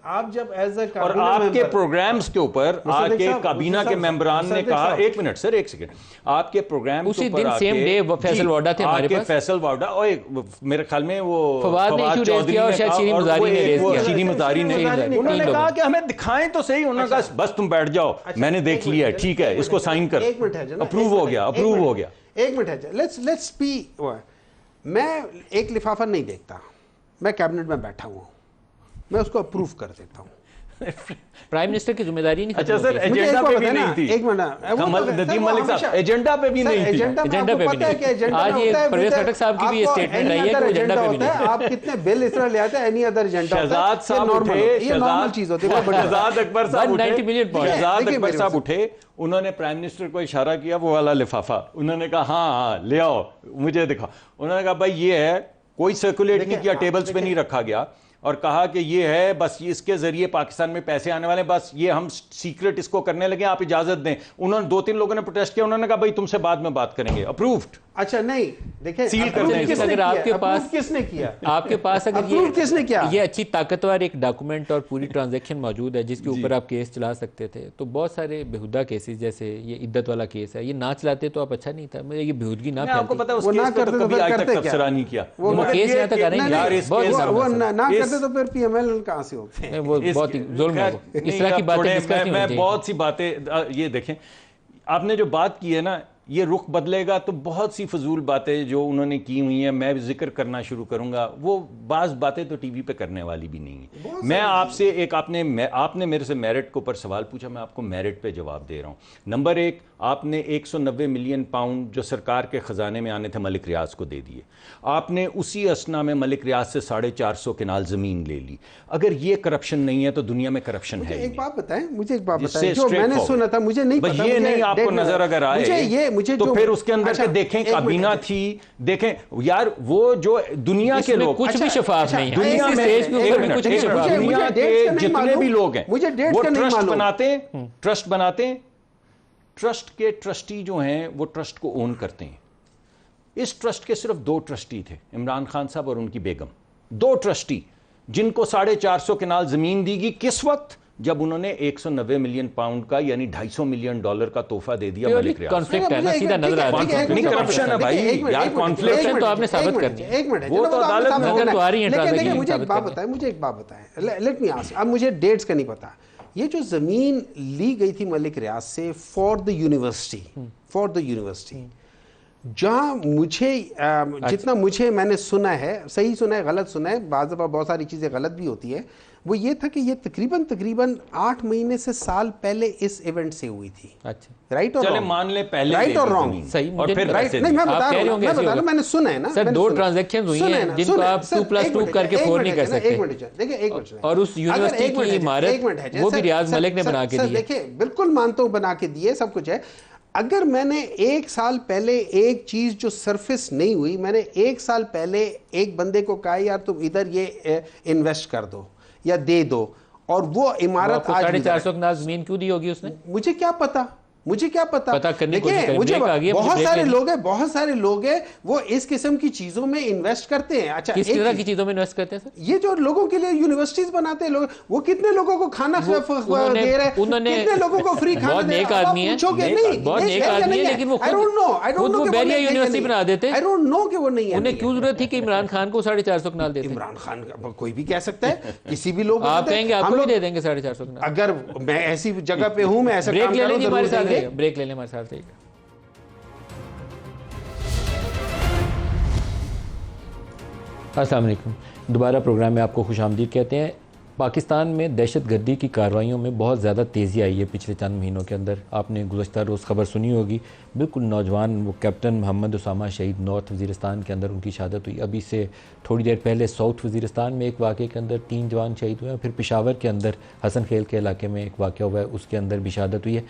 आप जब एज ए और आपके प्रोग्राम्स के ऊपर आके काबीना के मेंबरान ने कहा, एक मिनट सर, एक सेकंड, आपके प्रोग्राम उसी दिन सेम डे फैसल वाडा थे हमारे पास, फैसल वाडा और मेरे ख्याल में वो फवाद ने इशू रेज किया और शायद शीरी मुजारी ने रेज किया। शीरी मुजारी ने उन्होंने कहा कि हमें दिखाएं तो सही। उन्होंने कहा बस तुम बैठ जाओ, मैंने देख लिया, ठीक है, इसको साइन कर। एक मिनट है, अप्रूव हो गया, अप्रूव हो गया। एक मिनट है, लेट्स बी। मैं एक लिफाफा नहीं देखता, मैं कैबिनेट में बैठा हुआ हूं, मैं उसको अप्रूव कर देता हूं। प्राइम मिनिस्टर की जिम्मेदारी नहीं। अच्छा सर, एजेंडा पे भी नहीं थी। एक मिनट, नदीम मलिक साहब, एजेंडा पे भी नहीं थी। एजेंडा पे भी नहीं। आज ये परवेज खटक साहब की भी स्टेटमेंट आई है कि एजेंडा पे भी नहीं। आप कितने बिल इस तरह ले आते हैं, एनी अदर एजेंडा। शहजाद साहब उठे, ये नॉर्मल चीज होती है। शहजाद अक्बर साहब उठे, 190 मिलियन पॉइंट। शहजाद अकबर साहब उठे, उन्होंने प्राइम मिनिस्टर को इशारा किया, वो वाला लिफाफा, उन्होंने कहा हाँ ले आओ, मुझे दिखा। उन्होंने कहा भाई ये है, कोई सर्कुलेट नहीं किया, टेबल्स पे नहीं रखा गया, और कहा कि ये है, बस इसके जरिए पाकिस्तान में पैसे आने वाले, बस ये हम सीक्रेट इसको करने लगे, आप इजाजत दें। उन्होंने 2-3 लोगों ने प्रोटेस्ट किया, उन्होंने कहा भाई तुमसे बाद में बात करेंगे। अप्रूव्ड। अच्छा नहीं, देखिए सील करने अगर आपके पास किसने किया, आपके पास अगर किसने किया, ये अच्छी ताकतवर एक डॉक्यूमेंट और पूरी ट्रांजैक्शन मौजूद है जिसके ऊपर आप केस चला सकते थे, तो बहुत सारे बेहुदा केसेस, जैसे ये इद्दत वाला केस है, ये ना चलाते तो आप अच्छा नहीं था। मुझे ये बेहुदगी ना आपको पता है, उस केस पे तो कभी आज तक तबसरा नहीं किया। वो केस यहाँ तक आ नहीं, वो ना करते तो फिर पीएमएल कहां से होते हैं? वो बहुत ही जुल्म है। इस तरह की बातें डिस्कस नहीं होती। मैं बहुत सी बातें, ये देखें, आपने जो बात की है ना, ये रुख बदलेगा तो बहुत सी फजूल बातें जो उन्होंने की हुई हैं मैं जिक्र करना शुरू करूंगा, वो बाज़ बातें तो टीवी पे करने वाली भी नहीं है। मैं आपसे एक, आपने मेरे से मेरिट के ऊपर सवाल पूछा, मैं आपको मेरिट पे जवाब दे रहा हूँ। नंबर एक, आपने 190 मिलियन पाउंड जो सरकार के ख़जाने में आने थे मलिक रियाज को दे दिए। आपने उसी असना में मलिक रियाज से 450 कनाल ज़मीन ले ली। अगर ये करप्शन नहीं है तो दुनिया में करप्शन है। एक बात बताएं, मुझे एक बात बताएं, जो मैंने सुना था, मुझे नहीं पता, ये नहीं आपको नजर अगर आए तो फिर उसके अंदर के देखें, काबीना थी, देखें यार, वो जो दुनिया के लोग, कुछ भी शफाफ नहीं है दुनिया में, दुनिया के जितने भी लोग हैं वो ट्रस्ट बनाते हैं, ट्रस्ट के ट्रस्टी जो हैं वो ट्रस्ट को ओन करते हैं। इस ट्रस्ट के सिर्फ 2 ट्रस्टी थे, इमरान खान साहब और उनकी बेगम, 2 ट्रस्टी, जिनको 450 कनाल जमीन दी गई। किस वक्त? जब उन्होंने 190 मिलियन पाउंड का यानी $250 मिलियन का तोहफा दे दिया मलिक रियाज। कॉन्फ्लिक्ट है ना, सीधा नजर आ रहा है। नहीं, करप्शन है भाई यार, कॉन्फ्लिक्ट तो आपने साबित कर दिया। एक मिनट, वो तो अदालत में अगर तो आ रही है लेकिन मुझे एक बात बताएं, मुझे एक बात बताएं, लेट मी आस्क, अब मुझे डेट्स का नहीं पता। ये जो जमीन ली गई थी मलिक रियाज से फॉर द यूनिवर्सिटी, जहां मुझे जितना मुझे मैंने सुना है, सही सुना है गलत सुना है, बाज़ दफ़ा बहुत सारी चीज़ें गलत भी होती है, वो ये था कि ये तकरीबन 8 महीने से साल पहले इस इवेंट से हुई थी। अच्छा, राइट और चले मान ले पहले, राइट और रॉन्ग, सही, और फिर राइट नहीं, मैं बता रहा हूँ, मैंने सुना है ना सर, 2 ट्रांजैक्शंस हुई हैं जिनको आप 2+2 करके 4 नहीं कर सकते। देखिए एक मिनट, और उस यूनिवर्सिटी की इमारत वो भी रियाज मलिक ने बना के दी है। देखिए बिल्कुल मानता हूँ, बना के दिए, सब कुछ है। अगर मैंने 1 साल पहले एक चीज जो सरफेस नहीं हुई, मैंने 1 साल पहले एक बंदे को कहा यार तुम इधर ये इन्वेस्ट कर दो या दे दो, और वो इमारत आज 450 कनाल जमीन क्यों दी होगी उसने? मुझे क्या पता, पता करने की कोशिश करें। मुझे बहुत सारे लोग हैं वो इस किस्म की चीजों में इन्वेस्ट करते हैं। अच्छा, किस तरह की चीजों में इन्वेस्ट करते हैं सर? ये जो लोगों के लिए यूनिवर्सिटीज बनाते हैं लोग, वो कितने लोगों को खाना दे रहे हैं, कितने लोगों को फ्री खाना दे रहे हैं? बहुत नेक आदमी है, लेकिन वो बैरिया यूनिवर्सिटी बना देते। आई डोंट नो कि वो नहीं है। उन्हें क्यों जरूरत थी कि इमरान खान को 450 कनाल देते? इमरान खान कोई भी कह सकता है, किसी भी लोग आप कहेंगे आपको भी दे देंगे 450 कनाल। अगर मैं ऐसी जगह पे हूं, मैं ऐसा काम कर रहा हूं, ब्रेक ले लें हमारे साथ। अस्सलाम वालेकुम, दोबारा प्रोग्राम में आपको खुशामदीद कहते हैं। पाकिस्तान में दहशतगर्दी की कार्रवाइयों में बहुत ज़्यादा तेज़ी आई है पिछले चंद महीनों के अंदर। आपने गुज़श्ता रोज़ खबर सुनी होगी, बिल्कुल नौजवान वो कैप्टन मोहम्मद उसामा शहीद नॉर्थ वज़ीरिस्तान के अंदर उनकी शहादत हुई। अभी से थोड़ी देर पहले साउथ वज़ीरिस्तान में एक वाक़े के अंदर 3 जवान शहीद हुए हैं। फिर पेशावर के अंदर हसन खेल के इलाके में एक वाक़या हुआ है, उसके अंदर भी शहादत हुई है।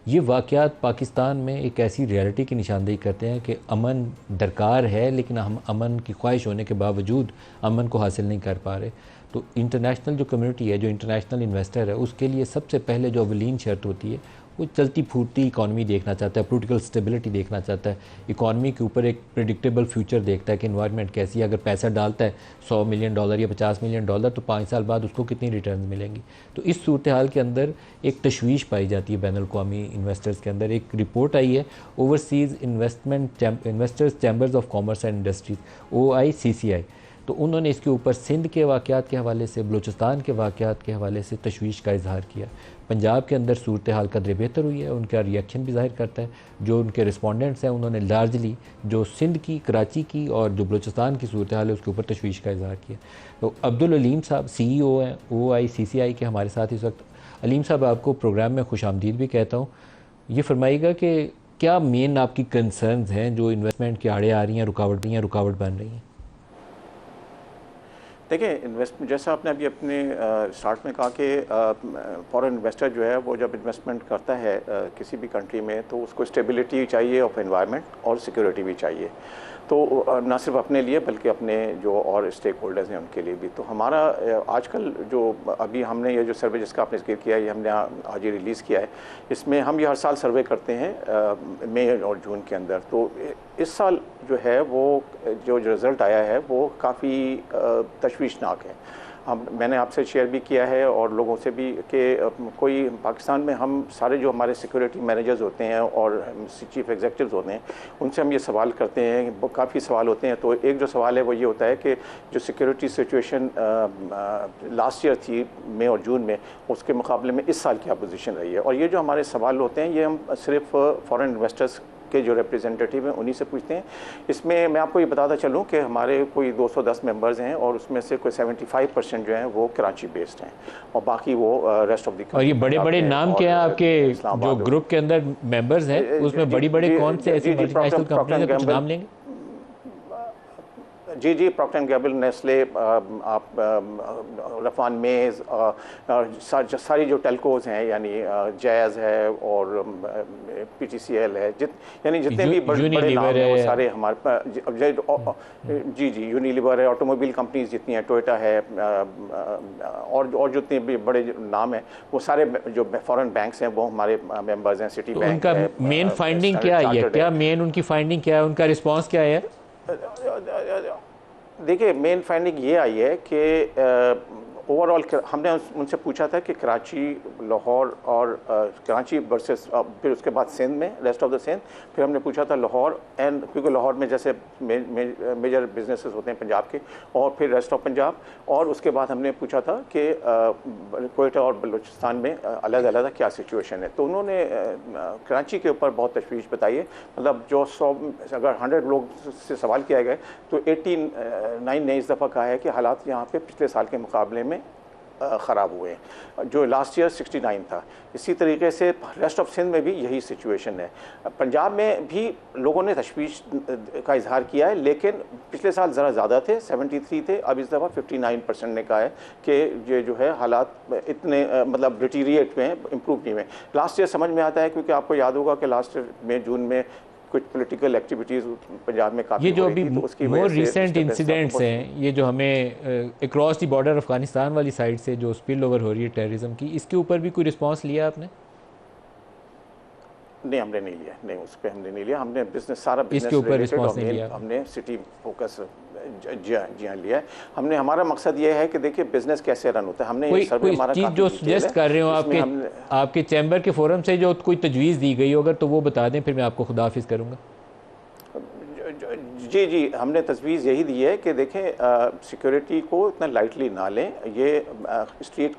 ये वाक़यात पाकिस्तान में एक ऐसी रियलिटी की निशानदेही करते हैं कि अमन दरकार है, लेकिन हम अमन की ख्वाहिश होने के बावजूद अमन को हासिल नहीं कर पा रहे। तो इंटरनेशनल जो कम्युनिटी है, जो इंटरनेशनल इन्वेस्टर है, उसके लिए सबसे पहले जो अवलीन शर्त होती है वो चलती फूटती इकॉनमी देखना चाहता है, पॉलिटिकल स्टेबिलिटी देखना चाहता है, इकॉनमी के ऊपर एक प्रेडिक्टेबल फ्यूचर देखता है कि इन्वायरमेंट कैसी है। अगर पैसा डालता है $100 मिलियन या $50 मिलियन, तो 5 साल बाद उसको कितनी रिटर्न मिलेंगी। तो इस सूरत हाल के अंदर एक तशवीश पाई जाती है बैनुल-अक़वामी इन्वेस्टर्स के अंदर। एक रिपोर्ट आई है overseas investors chambers of commerce and industries, OICCI, तो उन्होंने इसके ऊपर सिंध के वाक़यात के हवाले से, बलूचिस्तान के वाक़यात के हवाले से तशवीश का इजहार किया। पंजाब के अंदर सूरत हाल कदरे बेहतर हुई है, उनका रिएक्शन भी ज़ाहिर करता है। जो उनके रिस्पोंडेंट्स हैं उन्होंने लार्जली जो सिंध की, कराची की और जो बलूचिस्तान की सूरत हाल है उसके ऊपर तशवीश का इजहार किया। तो अब्दुल अलीम साहब CEO हैं OICCI के, हमारे साथ इस वक्त। अलीम साहब, आपको प्रोग्राम में खुशामदीद भी कहता हूँ। ये फरमाइएगा कि क्या मेन आपकी कंसर्न्स हैं जो इन्वेस्टमेंट की आड़े आ रही हैं, रुकावट बन रही हैं? देखिए, इन्वेस्टमेंट जैसा आपने अभी अपने स्टार्ट में कहा कि फॉरेन इन्वेस्टर जो है वो जब इन्वेस्टमेंट करता है किसी भी कंट्री में, तो उसको स्टेबिलिटी चाहिए ऑफ एनवायरनमेंट और सिक्योरिटी भी चाहिए। तो ना सिर्फ अपने लिए बल्कि अपने जो और स्टेक होल्डर्स हैं उनके लिए भी। तो हमारा आजकल जो अभी हमने ये जो सर्वे जिसका आपने जिक्र किया, ये हमने आज ही रिलीज़ किया है। इसमें हम ये हर साल सर्वे करते हैं मई और जून के अंदर। तो इस साल जो है वो जो रिज़ल्ट आया है वो काफ़ी तशवीशनाक है। मैंने आपसे शेयर भी किया है और लोगों से भी कि कोई पाकिस्तान में हम सारे जो हमारे सिक्योरिटी मैनेजर्स होते हैं और चीफ एग्जीक्यूटिव्स होते हैं, उनसे हम ये सवाल करते हैं, काफ़ी सवाल होते हैं। तो एक जो सवाल है वो ये होता है कि जो सिक्योरिटी सिचुएशन लास्ट ईयर थी मई और जून में, उसके मुकाबले में इस साल क्या पोजीशन रही है। और ये जो हमारे सवाल होते हैं ये हम सिर्फ फॉरेन इन्वेस्टर्स के जो रिप्रेजेंटेटिव हैं उन्हीं से पूछते हैं। इसमें मैं आपको ये बताता चलूँ कि हमारे कोई 210 मेंबर्स हैं और उसमें से कोई 75% जो हैं वो कराची बेस्ड हैं और बाकी वो रेस्ट ऑफ द। और ये बड़े नाम क्या हैं आपके जो ग्रुप के अंदर मेंबर्स हैं, उसमें बड़ी कौन से ऐसी मल्टीनेशनल कंपनी हैं, कुछ नाम लेंगे? जी, प्रॉक्टर एंड गैम्बल, नेस्ले, आप रफान मेज, सारी जो टेलकोज हैं यानी जैज़ है और PTCL है, यानी जितने भी बड़े नाम हैं वो सारे हमारे जी यूनिलीवर है, ऑटोमोबाइल कंपनीज जितनी हैं, टोयोटा है और जितने भी बड़े नाम हैं वो सारे जो फॉरेन बैंक्स हैं वो हमारे मेंबर्स हैं। City bank. उनका मेन फाइंडिंग क्या है? क्या मेन उनकी फाइंडिंग क्या है? उनका रिस्पॉन्स क्या है? देखिए, मेन फाइंडिंग ये आई है कि ओवरऑल हमने उनसे पूछा था कि कराची, लाहौर और कराची वर्सेस फिर उसके बाद सिंध में, रेस्ट ऑफ द सिंध, फिर हमने पूछा था लाहौर एंड, क्योंकि लाहौर में जैसे मेजर बिजनेसेस होते हैं पंजाब के, और फिर रेस्ट ऑफ पंजाब, और उसके बाद हमने पूछा था कि कोयटा और बलूचिस्तान में अलग अलग क्या सिचुएशन है। तो उन्होंने कराची के ऊपर बहुत तशवीश बताई है। मतलब जो 100 अगर 100 लोग से सवाल किया गया तो 89 ने इस दफ़ा कहा है कि हालात यहाँ पे पिछले साल के मुकाबले में ख़राब हुए हैं, जो लास्ट ईयर 69 था। इसी तरीके से रेस्ट ऑफ सिंध में भी यही सिचुएशन है। पंजाब में भी लोगों ने तशवीश का इजहार किया है, लेकिन पिछले साल ज़रा ज़्यादा थे, 73 थे, अब इस दफ़ा 59% ने कहा है कि ये जो है हालात इतने मतलब डिटीरिएट हुए हैं, इम्प्रूव नहीं हुए। लास्ट ईयर समझ में आता है क्योंकि आपको याद होगा कि लास्ट ईयर में जून में कुछ पॉलिटिकल एक्टिविटीज़ पंजाब में काफ़ी, ये जो अभी मोर रिसेंट इंसिडेंट्स हैं, ये जो हमें अक्रॉस द बॉर्डर अफगानिस्तान वाली साइड से जो स्पिल ओवर हो रही है टेररिज्म की, इसके ऊपर भी कोई रिस्पांस लिया आपने? नहीं, हमने नहीं लिया, नहीं उस पर हमने नहीं लिया। हमने बिजनेस सारा इसके ऊपर रिस्पांस नहीं लिया, हमने सिटी फोकस जी हाँ लिया है हमने। हमारा मकसद ये है कि देखिए बिजनेस कैसे रन होता है। हमने कोई चीज़ जो सजेस्ट कर रहे हो आपके चैम्बर के फोरम से जो कोई तजवीज़ दी गई हो अगर, तो वो बता दें, फिर मैं आपको खुदाफिज करूँगा। जी, हमने तजवीज़ यही दी है कि देखें सिक्योरिटी को इतना लाइटली ना लें। ये स्ट्रीट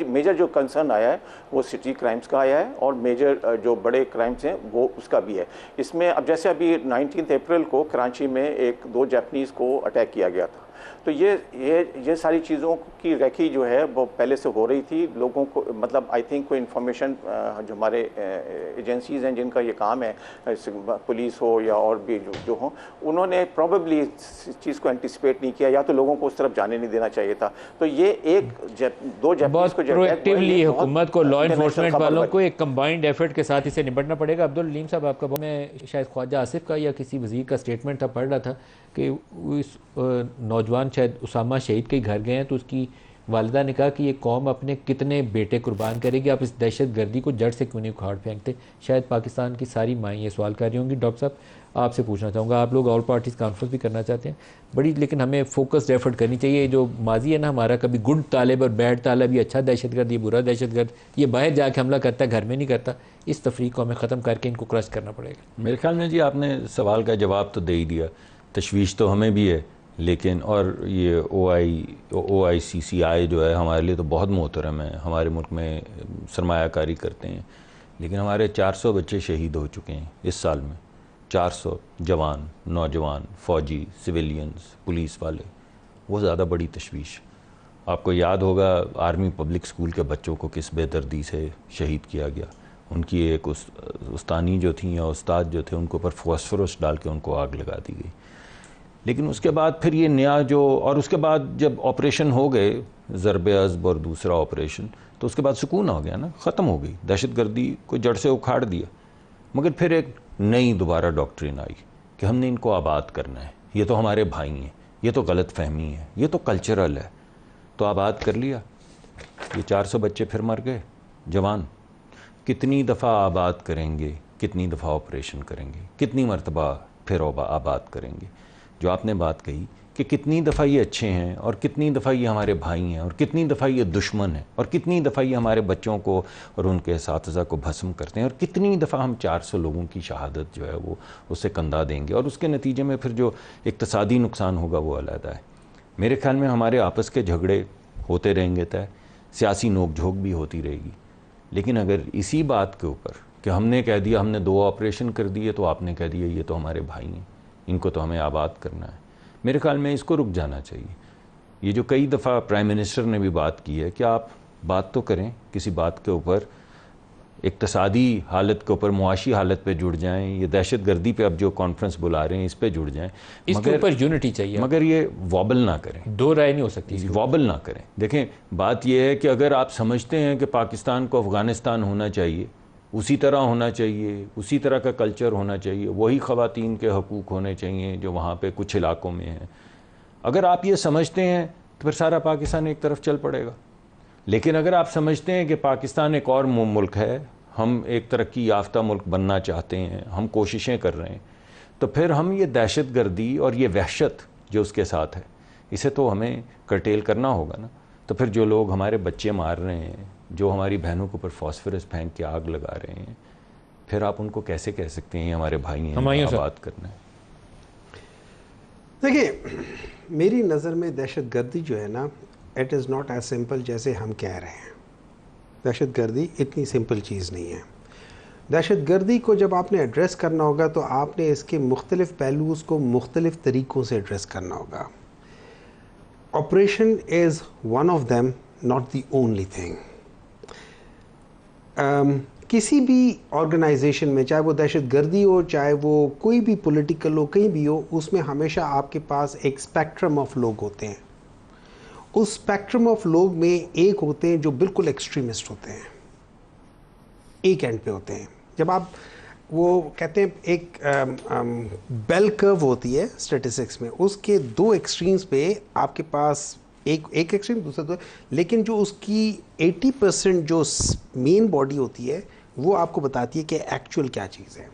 मेजर जो कंसर्न आया है वो सिटी क्राइम्स का आया है और मेजर जो बड़े क्राइम्स हैं वो उसका भी है। इसमें अब जैसे अभी 19 अप्रैल को कराची में 2 जापानीज़ को अटैक किया गया था, तो ये सारी चीज़ों की रेकी जो है वो पहले से हो रही थी। लोगों को मतलब आई थिंक कोई इन्फॉर्मेशन जो हमारे एजेंसीज़ हैं जिनका ये काम है, पुलिस हो या और भी जो हो, उन्होंने प्रॉबेबली इस चीज़ को एंटिसिपेट नहीं किया, या तो लोगों को उस तरफ जाने नहीं देना चाहिए था। तो ये दो बहुत प्रोएक्टिवली हुकूमत को, लॉ इन्फोर्समेंट वालों को एक कंबाइंड एफर्ट के साथ इसे निपटना पड़ेगा। अब्दुल हलीम साहब, आपका मैं शायद ख्वाजा आसिफ का या किसी वज़ीर का स्टेटमेंट था, पढ़ रहा था कि उस नौजवान शायद उसामा शहीद के घर गए हैं, तो उसकी वालिदा ने कहा कि ये कौम अपने कितने बेटे कुर्बान करेगी, आप इस दहशत गर्दी को जड़ से क्यों नहीं उखाड़ फेंकते। शायद पाकिस्तान की सारी माएँ ये सवाल कर रही होंगी। डॉक्टर साहब, आपसे पूछना चाहूँगा, आप लोग ऑल पार्टीज़ कॉन्फ्रेंस भी करना चाहते हैं बड़ी, लेकिन हमें फोकस्ड एफर्ट करनी चाहिए। जो माजी है ना हमारा, कभी गुड तालिब और बैड तालिब, ये अच्छा दहशतगर्द, ये बुरा दहशतगर्द, ये बाहर जाके हमला करता है, घर में नहीं करता, इस तफरीक को हमें ख़त्म करके इनको क्रश करना पड़ेगा। मेरे ख्याल में जी आपने सवाल का जवाब तो दे ही दिया। तशवीश तो हमें भी है, लेकिन और ये OICCI जो है हमारे लिए तो बहुत मोहतरम है, हमारे मुल्क में सरमायाकारी करते हैं, लेकिन हमारे 400 बच्चे शहीद हो चुके हैं इस साल में। 400 जवान, नौजवान, फ़ौजी, सिविलियंस, पुलिस वाले, वो ज़्यादा बड़ी तशवीश। आपको याद होगा आर्मी पब्लिक स्कूल के बच्चों को किस बेदर्दी से शहीद किया गया। उनकी एक उस्तानी जो थी या उस्ताद जो थे, उनके ऊपर फॉस्फोरस डाल के उनको आग लगा दी गई। लेकिन उसके बाद फिर ये नया जो, और उसके बाद जब ऑपरेशन हो गए ज़रब-ए-अज़्ब और दूसरा ऑपरेशन, तो उसके बाद सुकून हो गया ना, ख़त्म हो गई दहशतगर्दी को, जड़ से उखाड़ दिया। मगर फिर एक नई दोबारा डॉक्ट्रिन आई कि हमने इनको आबाद करना है, ये तो हमारे भाई हैं, ये तो गलत फहमी है, ये तो कल्चरल है। तो आबाद कर लिया, ये 400 बच्चे फिर मर गए जवान। कितनी दफ़ा आबाद करेंगे, कितनी दफ़ा ऑपरेशन करेंगे, कितनी मरतबा फिर आबाद करेंगे। जो आपने बात कही कि कितनी दफ़ा ये अच्छे हैं और कितनी दफ़ा ये हमारे भाई हैं और कितनी दफ़ा ये दुश्मन हैं और कितनी दफ़ा ये हमारे बच्चों को और उनके असातिज़ा को भस्म करते हैं और कितनी दफ़ा हम 400 लोगों की शहादत जो है वो उससे कंधा देंगे, और उसके नतीजे में फिर जो इक़्तिसादी नुकसान होगा वो अलग है। मेरे ख्याल में हमारे आपस के झगड़े होते रहेंगे तय, सियासी नोक झोंक भी होती रहेगी, लेकिन अगर इसी बात के ऊपर कि हमने कह दिया हमने 2 ऑपरेशन कर दिए तो आपने कह दिया ये तो हमारे भाई हैं, इनको तो हमें आबाद करना है, मेरे ख्याल में इसको रुक जाना चाहिए। ये जो कई दफ़ा प्राइम मिनिस्टर ने भी बात की है कि आप बात तो करें किसी बात के ऊपर, इक़्तिसादी हालत के ऊपर, मुआशी हालत पे जुड़ जाएं, ये दहशत गर्दी पे अब जो कॉन्फ्रेंस बुला रहे हैं इस पे जुड़ जाएं, इसके ऊपर यूनिटी चाहिए, मगर ये वॉबल ना करें, दो राय नहीं हो सकती, वॉबल ना करें। देखें बात यह है कि अगर आप समझते हैं कि पाकिस्तान को अफ़गानिस्तान होना चाहिए, उसी तरह होना चाहिए, उसी तरह का कल्चर होना चाहिए, वही ख़वातीन के हकूक़ होने चाहिए जो वहाँ पे कुछ इलाकों में हैं, अगर आप ये समझते हैं तो फिर सारा पाकिस्तान एक तरफ चल पड़ेगा। लेकिन अगर आप समझते हैं कि पाकिस्तान एक और मुल्क है, हम एक तरक्की याफ्ता मुल्क बनना चाहते हैं, हम कोशिशें कर रहे हैं, तो फिर हम ये दहशत गर्दी और ये वहशत जो उसके साथ है, इसे तो हमें कर्टेल करना होगा ना। तो फिर जो लोग हमारे बच्चे मार रहे हैं, जो हमारी बहनों के ऊपर फॉस्फोरस फेंक के आग लगा रहे हैं, फिर आप उनको कैसे कह सकते हैं हमारे भाई हैं, आबाद करना है। देखिए मेरी नज़र में दहशत गर्दी जो है ना, it is not as simple जैसे हम कह रहे हैं। दहशत गर्दी इतनी सिंपल चीज़ नहीं है। दहशत गर्दी को जब आपने एड्रेस करना होगा तो आपने इसके मुख्तलिफ़ पहलूज़ को मुख्तलिफ़ तरीक़ों से एड्रेस करना होगा। Operation is one of them, not the only thing. किसी भी ऑर्गेनाइजेशन में, चाहे वो दहशत गर्दी हो, चाहे वो कोई भी पॉलिटिकल हो, कहीं भी हो, उसमें हमेशा आपके पास एक स्पेक्ट्रम ऑफ लोग होते हैं। उस स्पेक्ट्रम ऑफ लोग में एक होते हैं जो बिल्कुल एक्सट्रीमिस्ट होते हैं, एक एंड पे होते हैं। जब आप वो कहते हैं एक बेल कर्व होती है स्टैटिस्टिक्स में, उसके 2 एक्सट्रीम्स पे आपके पास एक एक्सट्रीम, दूसरा 2, लेकिन जो उसकी 80% जो मेन बॉडी होती है वो आपको बताती है कि एक्चुअल क्या चीज़ है।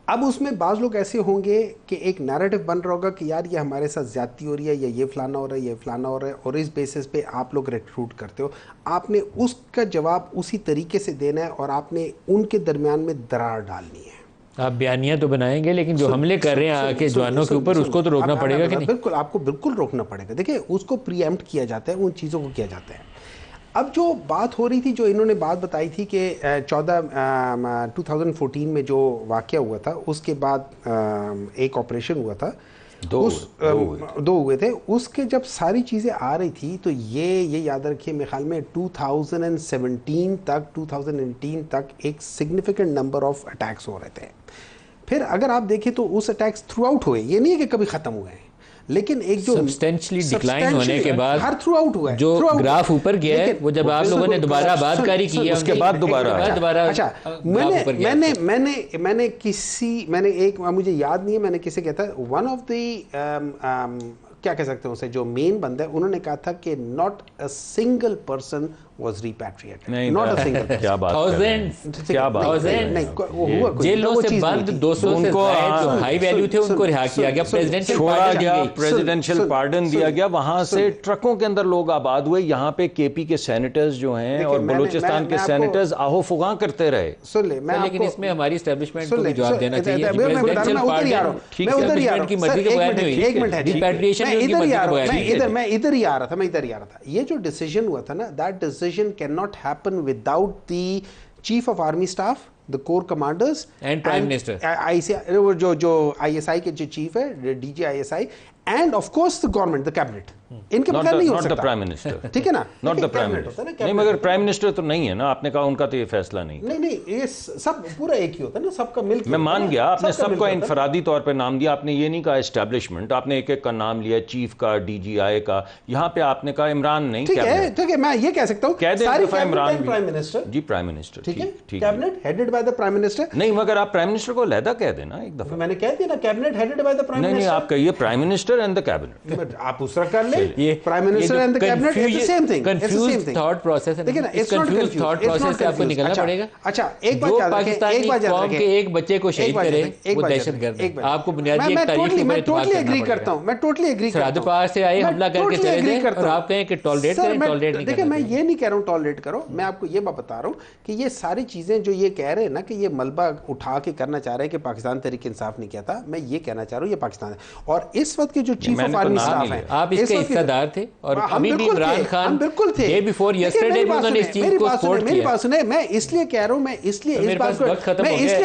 अब उसमें बाज़ लोग ऐसे होंगे कि एक नैरेटिव बन रहा होगा कि यार ये हमारे साथ ज़्यादती हो रही है, या ये फ़लाना हो रहा है, ये फ़लाना हो रहा है, और इस बेसिस पे आप लोग रिक्रूट करते हो। आपने उसका जवाब उसी तरीके से देना है और आपने उनके दरमियान में दरार डालनी है। आप बयानियाँ तो बनाएंगे, लेकिन जो हमले कर रहे हैं आके जवानों के ऊपर, उसको तो रोकना पड़ेगा कि नहीं? बिल्कुल, आपको बिल्कुल रोकना पड़ेगा। देखिए उसको प्रीएम्प्ट किया जाता है, उन चीज़ों को किया जाता है। अब जो बात हो रही थी, जो इन्होंने बात बताई थी कि 2014 में जो वाक़या हुआ था, उसके बाद एक ऑपरेशन हुआ था, दो हुए थे। उसके जब सारी चीज़ें आ रही थी तो ये याद रखिए, मेरे ख्याल में 2017 तक 2018 तक एक सिग्निफिकेंट नंबर ऑफ अटैक्स हो रहे थे। फिर अगर आप देखें तो उस अटैक्स थ्रू आउट हुए, ये नहीं है कि कभी ख़त्म हुए हैं, लेकिन एक जो सब्सटेंशियली डिक्लाइन होने के बाद हर थ्रू आउट हुआ है, जो ग्राफ ऊपर गया है, वो जब आप लोगों ने दोबारा आबादकारी की है उसके बाद दोबारा अच्छा मैंने एक, मुझे याद नहीं है मैंने किसे कहता है, वन ऑफ द क्या कह सकते हैं उसे, जो मेन बंदा है, उन्होंने कहा था कि not a single person was repatriated, not a single person. क्या बात क्या बात जेलों से बंद 200 से जो हाई वैल्यू थे उनको रिहा किया गया, प्रेसिडेंशियल पार्डन दिया गया, वहां से ट्रकों के अंदर लोग आबाद हुए। यहाँ पे केपी के सेनेटर्स जो हैं और बलूचिस्तान के सेनेटर्स आहो फुगा करते रहे। लेकिन इसमें हमारी एस्टेब्लिशमेंट को भी जवाब देना चाहिए। प्रेसिडेंशियल पार्डन की मर्जी के बगैर नहीं हुई, रिपैट्रिएशन की मर्जी के बगैर नहीं। मैं इधर ही आ रहा था। ये जो डिसीजन हुआ था ना, that decision cannot happen without the chief of army staff, the corps commanders and prime minister, जो ISI के जो चीफ है, DG ISI, and of course the government, the cabinet. इनके बगैर नहीं हो सकता। प्राइम मिनिस्टर, ठीक है ना, नॉट द प्राइम मिनिस्टर। नहीं, मगर प्राइम मिनिस्टर तो नहीं है ना, आपने कहा उनका तो ये फैसला नहीं। नहीं, ये सब पूरा एक ही होता है ना, सबका मिलकर। मैं मान गया, आपने सबको इनफरादी तौर पे नाम दिया, आपने ये नहीं कहा एस्टैब्लिशमेंट, आपने एक एक का नाम लिया, चीफ का, DGI का, यहाँ पे आपने कहा इमरान नहीं। ठीक है, मैं ये कह सकता हूँ इमरान प्राइम मिनिस्टर, जी प्राइम मिनिस्टर, ठीक है, cabinet headed by the prime minister. नहीं, मगर आप प्राइम मिनिस्टर को अलहदा कह देना एक दफा। मैंने कह दिया ना, cabinet headed by the prime minister. नहीं, आप कहिए prime minister and the cabinet, आप दूसरा कर ले, prime minister and the cabinet, it's the same thing. Confuse thought process है, देखिए ना, इस कंफ्यूज थॉट प्रोसेस से आपको निकलना पड़ेगा। अच्छा, एक बात याद रखें, एक बात याद रखें, एक बच्चे को शहीद करे वो दहशतगर्द है। आपको बुनियादी एक तारीख के मैं टोटली एग्री करता हूं, मैं टोटली एग्री करता हूं। सरहद पार से आए, हमला करके चले गए और आप कहें कि टॉलरेट करें, टॉलरेट नहीं। देखिए, मैं ये नहीं कह रहा हूं टॉलरेट करो, मैं आपको ये बात बता रहा हूं कि ये सारी चीजें जो ये कह रहे हैं ना कि ये मलबा उठा के करना चाह रहे हैं कि पाकिस्तान तहरीक इंसाफ नहीं किया था, मैं ये कहना चाह रहा हूं ये पाकिस्तान है। और इस वक्त के जो चीफ ऑफ आर्मी स्टाफ है, आप इसके हिस्सेदार थे और अभी भी इमरान खान बिल्कुल थे। डे बिफोर यस्टरडे भी उन्होंने इस चीज को सपोर्ट किया। मेरी बात सुने, मैं इसलिए कह रहा हूं, मैं इसलिए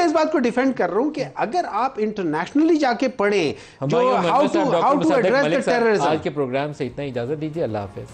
इस बात को डिफेंड कर रहा हूं कि अगर आप इंटरनेशनली जाके पढ़ें जो how to address the terrorism. आज के प्रोग्राम से इतना इजाजत दीजिए, अल्लाह हाफिज।